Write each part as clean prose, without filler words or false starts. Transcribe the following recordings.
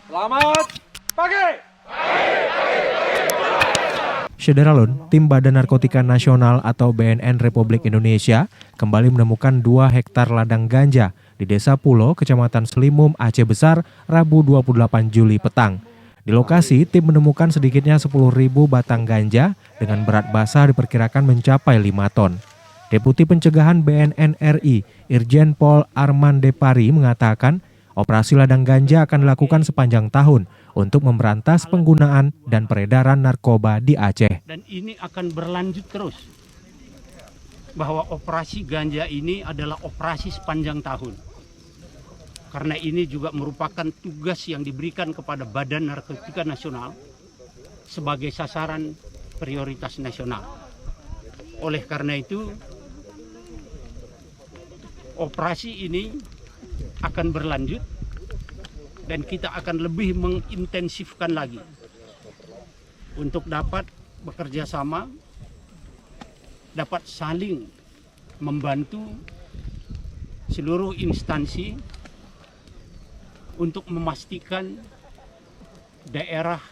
Selamat pagi. Syederalun, tim Badan Narkotika Nasional atau BNN Republik Indonesia kembali menemukan 2 hektar ladang ganja di Desa Pulo, Kecamatan Selimum, Aceh Besar, Rabu 28 Juli petang. Di lokasi, tim menemukan sedikitnya 10.000 batang ganja dengan berat basah diperkirakan mencapai 5 ton. Deputi Pencegahan BNN RI, Irjen Pol Arman Depari mengatakan, operasi ladang ganja akan dilakukan sepanjang tahun untuk memberantas penggunaan dan peredaran narkoba di Aceh. Dan ini akan berlanjut terus. Bahwa operasi ganja ini adalah operasi sepanjang tahun. Karena ini juga merupakan tugas yang diberikan kepada Badan Narkotika Nasional sebagai sasaran prioritas nasional. Oleh karena itu, operasi ini akan berlanjut dan kita akan lebih mengintensifkan lagi untuk dapat bekerja sama, dapat saling membantu seluruh instansi untuk memastikan daerah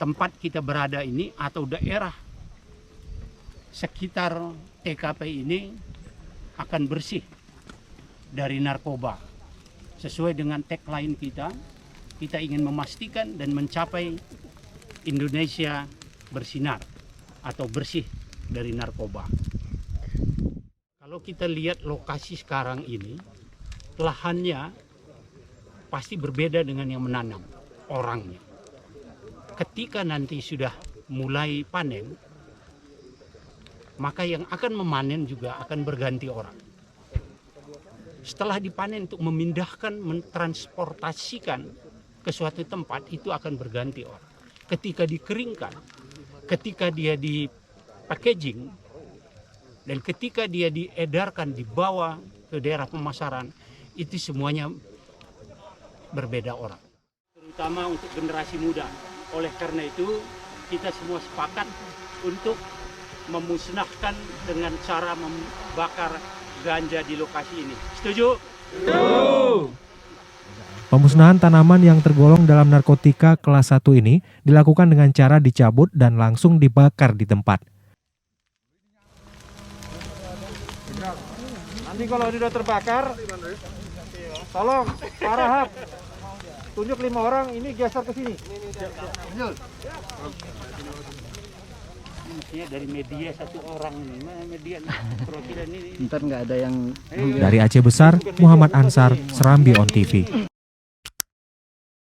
tempat kita berada ini atau daerah sekitar TKP ini akan bersih dari narkoba. Sesuai dengan tagline kita ingin memastikan dan mencapai Indonesia bersinar atau bersih dari narkoba. Kalau kita lihat lokasi sekarang ini, lahannya pasti berbeda dengan yang menanam, orangnya. Ketika nanti sudah mulai panen, maka yang akan memanen juga akan berganti orang. Setelah dipanen untuk memindahkan, mentransportasikan ke suatu tempat, itu akan berganti orang. Ketika dikeringkan, ketika dia di packaging, dan ketika dia diedarkan, dibawa ke daerah pemasaran, itu semuanya berbeda orang. Terutama untuk generasi muda. Oleh karena itu, kita semua sepakat untuk memusnahkan dengan cara membakar ganja di lokasi ini. Setuju? Pemusnahan tanaman yang tergolong dalam narkotika kelas 1 ini dilakukan dengan cara dicabut dan langsung dibakar di tempat. Nanti kalau sudah terbakar, tolong Pak Rahab tunjuk 5 orang ini geser ke sini. Mestinya dari media 1 orang ini, media perwakilan ini. Ntar nggak ada yang Dari Aceh Besar, Muhammad Ansar, Serambi On TV.